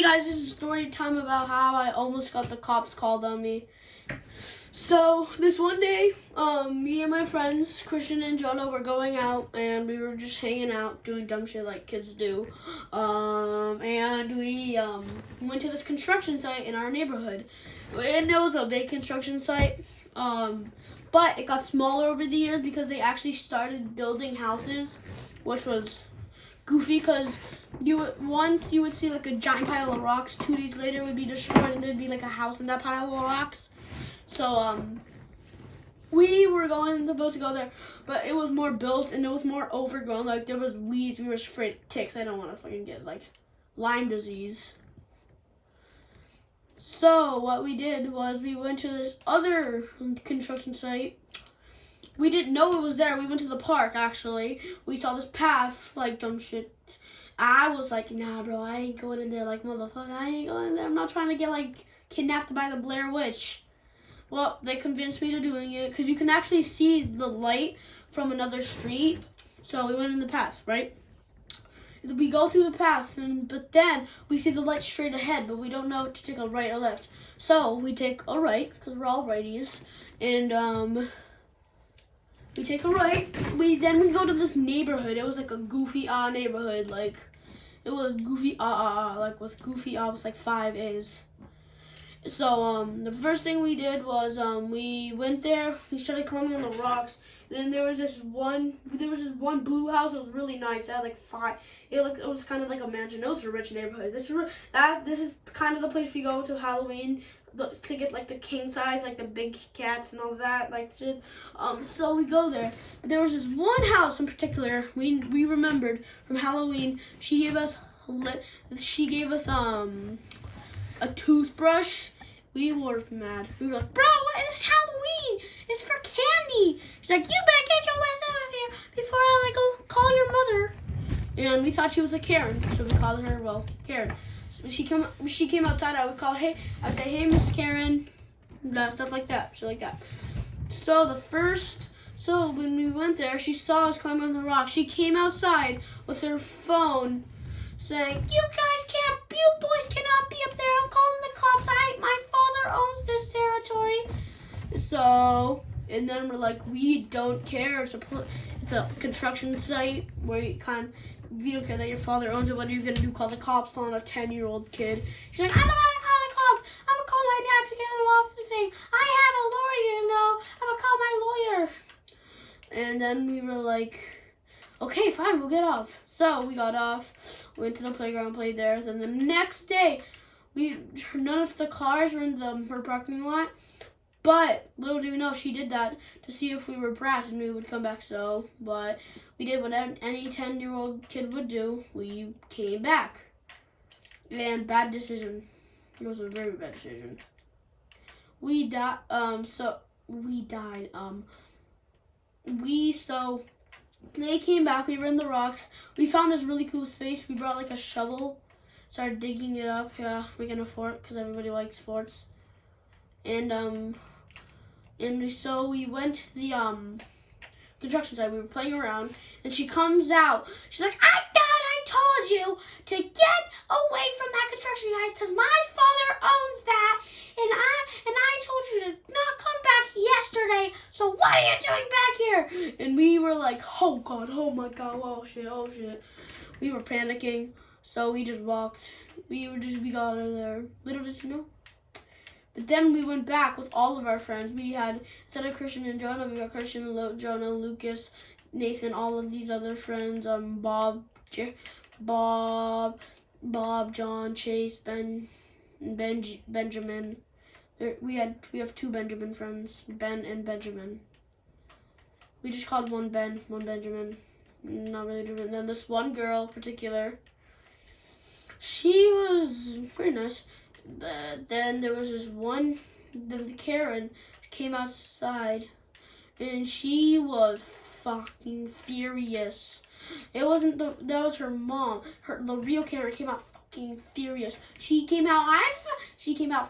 Hey guys, this is story time about how I almost got the cops called on me. So this one day, me and my friends, Christian and Jonah, were going out and we were just hanging out, doing dumb shit like kids do. And we went to this construction site in our neighborhood. And it was a big construction site, but it got smaller over the years because they actually started building houses, which was goofy because you would see like a giant pile of rocks. 2 days later it would be destroyed and there'd be like a house in that pile of rocks. So we were supposed to go there, but it was more built and it was more overgrown. Like there was weeds. We were afraid of ticks. I don't want to fucking get like Lyme disease. So what we did was we went to this other construction site. We didn't know it was there. We went to the park, actually. We saw this path, like dumb shit. I was like, nah, bro, I ain't going in there like motherfucker. I ain't going in there. I'm not trying to get, like, kidnapped by the Blair Witch. Well, they convinced me to doing it because you can actually see the light from another street. So we went in the path, right? We go through the path, but then we see the light straight ahead, but we don't know to take a right or left. So we take a right, because we're all righties, and we take a right. Then we go to this neighborhood. It was like a goofy neighborhood, like it was goofy like with goofy with like 5 A's. So the first thing we did was we went there. We started climbing on the rocks. And then there was this one blue house. It was really nice. It had like 5. It was kind of like a mansion. It was a rich neighborhood. This is kind of the place we go to Halloween to get like the king size, like the big cats and all that, like shit. So we go there. But there was this one house in particular we remembered from Halloween. She gave us a toothbrush. We were mad. We were like, bro, it's Halloween. It's for candy. She's like, you better get your ass out of here before I like go call your mother. And we thought she was a Karen, so we called her, well, Karen. So she came outside. I would say, hey, Miss Karen, stuff like that, shit like that. So when we went there, she saw us climbing on the rock. She came outside with her phone, saying, you boys cannot be up there. I'm calling the cops. My father owns this territory. So, and then we're like, we don't care. It's a construction site where we don't care that your father owns it. What are you gonna do? Call the cops on a 10-year-old kid? She's like, I'm not gonna call the cops. I'm gonna call my dad to get him off the thing. I have a lawyer, you know. I'm gonna call my lawyer. And then we were like, okay, fine, we'll get off. So we got off, went to the playground, played there. Then the next day, none of the cars were in her parking lot. But little do we know, she did that to see if we were brats and we would come back. But we did what any 10-year-old kid would do. We came back. And bad decision. It was a very bad decision. We died. They came back. We were in the rocks. We found this really cool space. We brought like a shovel, started digging it up. Yeah, making a fort because everybody likes forts. And we went to the construction site. We were playing around, and she comes out. She's like, I thought I told you to get away from that construction site because my father owns that, and I told you to not come back yesterday. So what are you doing back here? And we were like, oh God, oh my God, oh shit. We were panicking, so we just walked. We got out of there. Little did you know. But then we went back with all of our friends. We had, instead of Christian and Jonah, we got Christian, Jonah, Lucas, Nathan, all of these other friends, Bob, John, Chase, Benjamin. We have 2 Benjamin friends, Ben and Benjamin. We just called one Ben, one Benjamin. Not really different. Then this one girl in particular, she was pretty nice. Then there was the Karen came outside and she was fucking furious. That was her mom. The real Karen came out fucking furious. She came out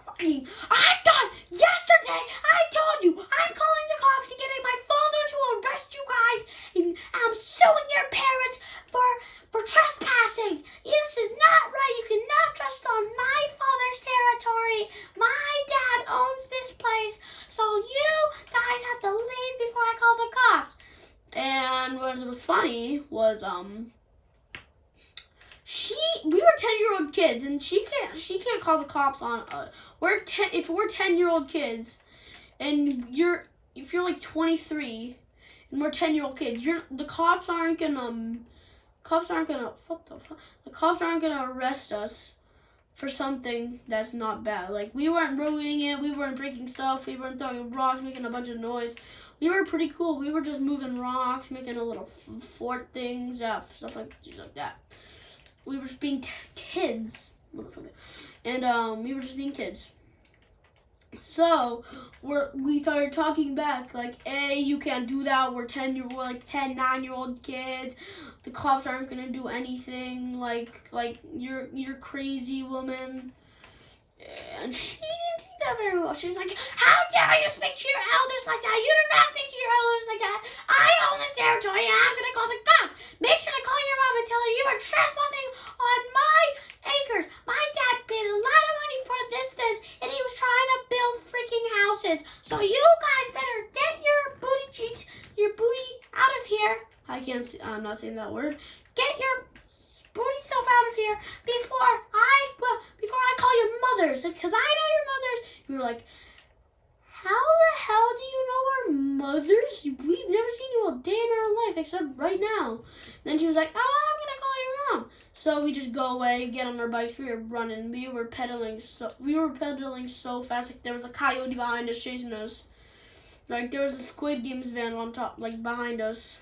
fucking, I thought yesterday I told you I'm calling the cops to get my father to arrest you guys, and I'm suing your parents for trespassing. This is not right. You cannot trust on my me. My dad owns this place, so you guys have to leave before I call the cops. And what was funny was we were 10-year-old kids, and she can't call the cops on us. If we're 10-year-old kids, and if you're like 23, and we're 10-year-old kids, the cops aren't gonna arrest us for something that's not bad. Like, we weren't ruining it, we weren't breaking stuff, we weren't throwing rocks, making a bunch of noise. We were pretty cool. We were just moving rocks, making a little fort things, stuff like that. We were just being kids, motherfucker, and we were just being kids. So we started talking back, like, hey, you can't do that. We're 9-year-old kids. The cops aren't gonna do anything. Like you're crazy, woman. And she didn't take that very well. She's like, how dare you speak to your elders like that? You do not speak to your elders like that. I own this territory and I'm gonna call the cops. Make sure to call your mom and tell her you are trespassing on my acres. My dad paid a lot of money for this, and he was trying to build freaking houses. So you guys better get your booty out of here. I'm not saying that word. Get your booty self out of here before I call your mothers, because I know your mothers. We were like, how the hell do you know our mothers? We've never seen you a day in our life except right now. Then she was like, oh, I'm gonna call your mom. So we just go away, get on our bikes. We were running. We were pedaling so fast. Like, there was a coyote behind us chasing us. Like, there was a Squid Games van on top, like, behind us.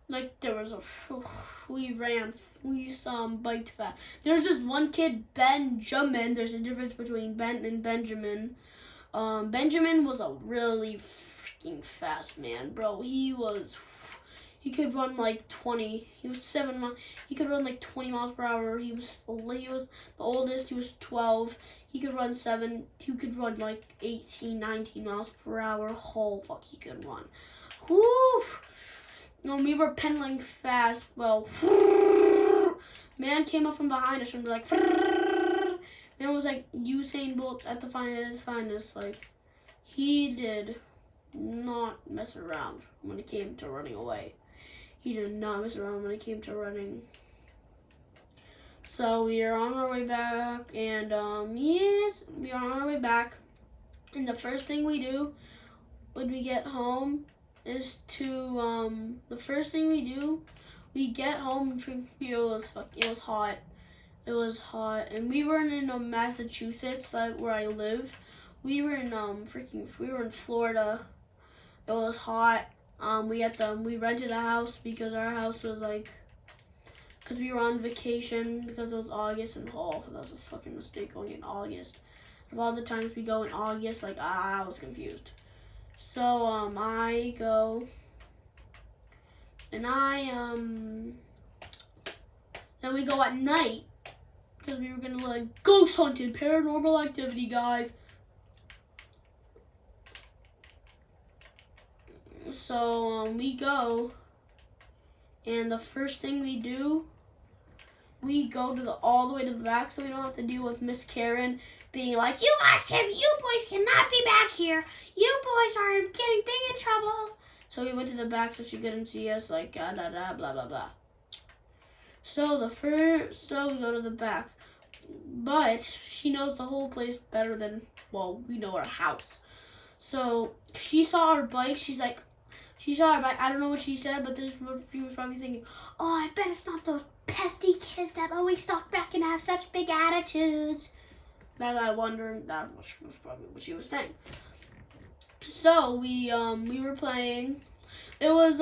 Like, there was we biked fast. There's this one kid, Benjamin. There's a difference between Ben and Benjamin. Benjamin was a really freaking fast man, bro. He could run like 20. He was 7 miles. He could run like 20 miles per hour. He was the oldest. He was 12. He could run 7. He could run like 18, 19 miles per hour. Oh, fuck, he could run. Whew. No, we were pedaling fast. Well, man came up from behind us and was like, man was like Usain Bolt at the finest. Like, he did not mess around when it came to running away. He did not mess around when it came to running. So we are on our way back, and yes, we are on our way back. And the first thing we do when we get home is we get home and drink. It was hot. It was hot, and we weren't in Massachusetts, like where I live. We were in Florida. It was hot. We rented a house because our house was because we were on vacation because it was August, and that was a fucking mistake going in August. Of all the times we go in August, I was confused. So I go and then we go at night because we were gonna ghost hunting, paranormal activity, guys. So we go, and the first thing we do, we go all the way to the back, so we don't have to deal with Miss Karen being like, you boys cannot be back here. You boys are getting big in trouble. So we went to the back so she couldn't see us, blah blah blah. So we go to the back, but she knows the whole place better than we know our house. So she saw our bike. She saw our bike. I don't know what she said, but she was probably thinking, oh, I bet it's not those pesky kids that always talk back and have such big attitudes. That I wonder. That was probably what she was saying. So we were playing. It was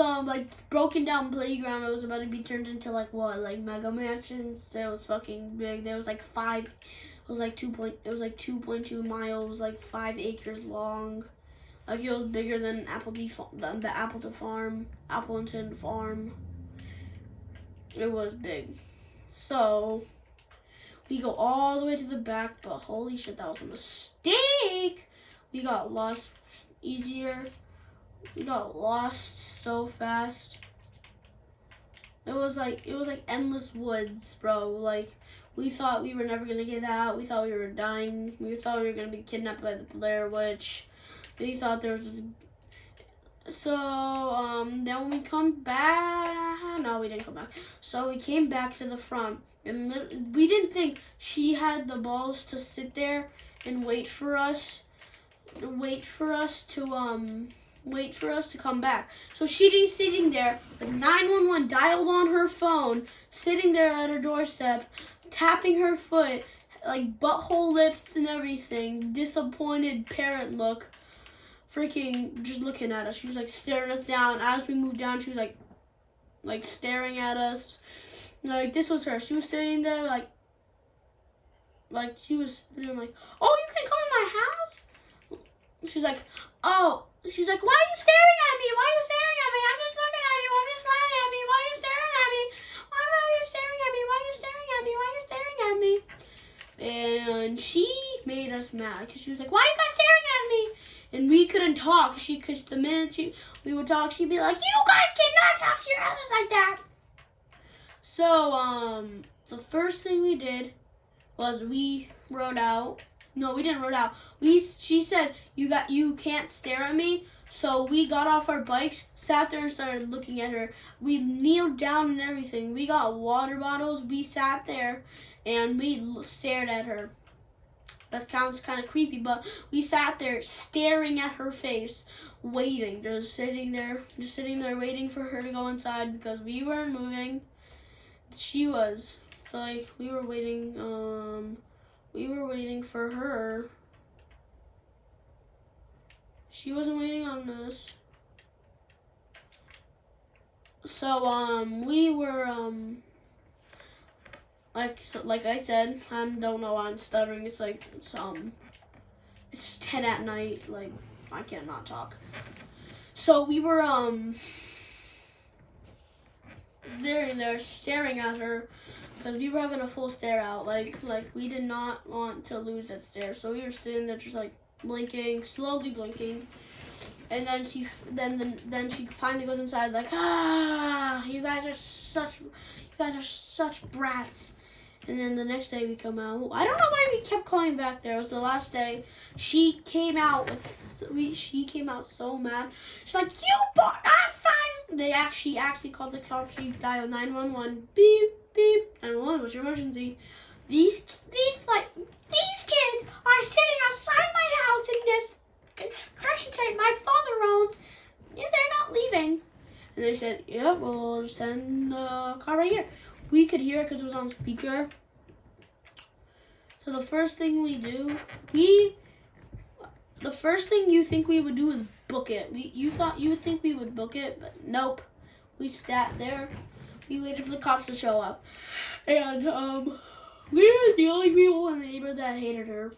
broken down playground. It was about to be turned into mega mansions. It was fucking big. There was 5. It was 2.2 miles, 5 acres long. It was bigger than the Appleton Farm. It was big. So we go all the way to the back, but holy shit, that was a mistake. We got lost easier. We got lost so fast. It it was like endless woods, bro. Like we thought we were never gonna get out. We thought we were dying. We thought we were gonna be kidnapped by the Blair Witch. We thought there was this. So then we come back. No, we didn't come back. So we came back to the front, and we didn't think she had the balls to sit there and wait for us to come back. So she's sitting there with 911 dialed on her phone, sitting there at her doorstep, tapping her foot, like butthole lips and everything, disappointed parent look, freaking just looking at us. She was like staring us down. As we moved down, she was like staring at us. Like this was her. She was sitting there like she was being like, oh, you can come in my house? She's like, oh. She's like, why are you staring at me? Why are you staring at me? I'm just looking at you. I'm just smiling at me. Why are you staring at me? Why are you staring at me? Why are you staring at me? Why are you staring at me? And she made us mad because she was like, why are you guys staring at me? And we couldn't talk. Because the minute we would talk, she'd be like, you guys cannot talk to your elders like that. So, the first thing we did was we rode out. No, we didn't rode out. She said, you can't stare at me. So we got off our bikes, sat there and started looking at her. We kneeled down and everything. We got water bottles. We sat there and we stared at her. That sounds kind of creepy, but we sat there staring at her face, waiting, just sitting there waiting for her to go inside because we weren't moving. She was. So like we were waiting for her. She wasn't waiting on us. So we were like I said, I don't know why I'm stuttering. It's 10 at night. Like I cannot talk. So we were there staring at her because we were having a full stare out. Like we did not want to lose that stare. So we were sitting there just like blinking, slowly blinking. And then she finally goes inside like, you guys are such brats. And then the next day we come out. I don't know why we kept calling back there. It was the last day. She came out so mad. She's like, I'm fine. She actually called the cops. She dialed 911. Beep, beep. 911, what's your emergency? These kids are sitting outside my house in this construction site my father owns. Yeah, they're not leaving. And they said, yeah, we'll send the car right here. We could hear it because it was on speaker. So the first thing we do, the first thing you think we would do is book it. You would think we would book it, but nope. We sat there. We waited for the cops to show up. And we were the only people in the neighborhood that hated her.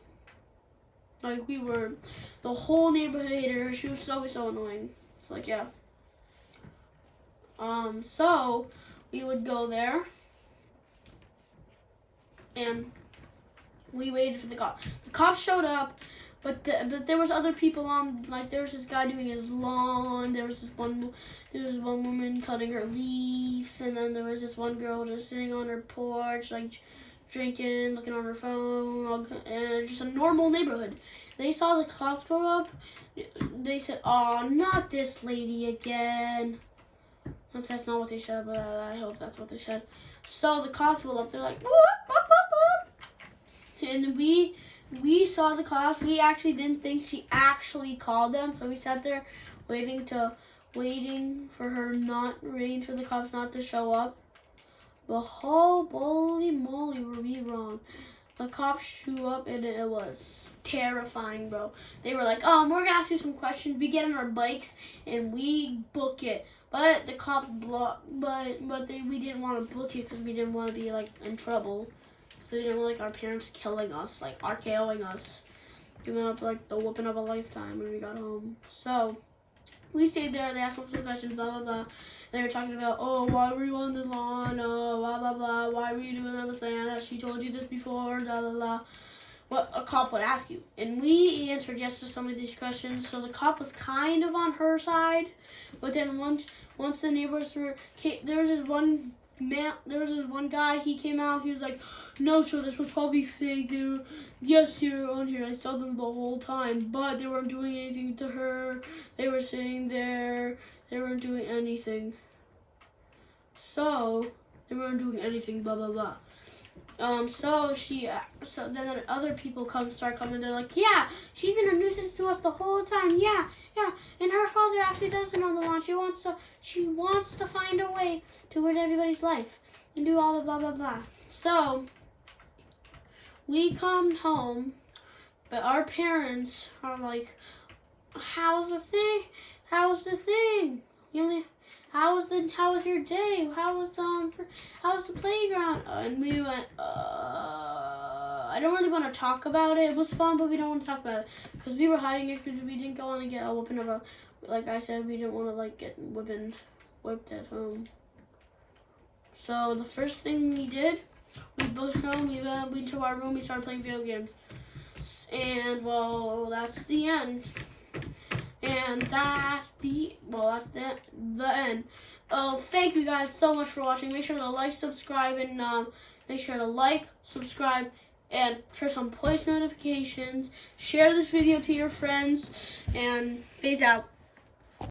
Like the whole neighborhood hated her. She was so annoying. It's like, yeah. So we would go there and we waited for the cops. The cops showed up, but there was other people on. Like there was this guy doing his lawn. There was this one woman cutting her leaves, and then there was this one girl just sitting on her porch, like drinking, looking on her phone, and just a normal neighborhood. They saw the cops go up. They said, "Oh, not this lady again." That's not what they said, but I hope that's what they said. So the cops pulled up. They're like, whoop, whoop, whoop, whoop. And we saw the cops. We actually didn't think she actually called them, so we sat there waiting for the cops not to show up. But holy moly, were we wrong. The cops show up and it was terrifying, bro. They were like, we're gonna ask you some questions. We get on our bikes and we book it. But the cops we didn't want to book it because we didn't want to be like in trouble. So we didn't want like our parents killing us, like RKOing us, giving up like the whooping of a lifetime when we got home. So we stayed there. They asked us some questions, blah blah blah. They were talking about, why were you on the lawn? Blah blah blah. Why were you doing all this thing? She told you this before. Blah blah blah. What a cop would ask you, and we answered yes to some of these questions. So the cop was kind of on her side, but then once the neighbors there was this one man, there was this one guy, he came out, he was like, no, sir, this was probably fake. Yes, they were on here. I saw them the whole time, but they weren't doing anything to her. They were sitting there. They weren't doing anything. So, they weren't doing anything, blah, blah, blah. So then other people start coming, they're like, yeah, she's been a nuisance to us the whole time, yeah, and her father actually doesn't know the law. She wants to find a way to ruin everybody's life and do all the blah, blah, blah. So, we come home, but our parents are like, how's the thing? How was your day? How was the playground? And we went, I don't really want to talk about it. It was fun, but we don't want to talk about it because we were hiding it because we didn't want to get a whooping about. Like I said, we didn't want to like get whipped at home. So the first thing we did, we both home. We went into our room. We started playing video games, and well, that's the end. And that's the end. Oh, thank you guys so much for watching. Make sure to like, subscribe, and and press on post notifications. Share this video to your friends, and peace out.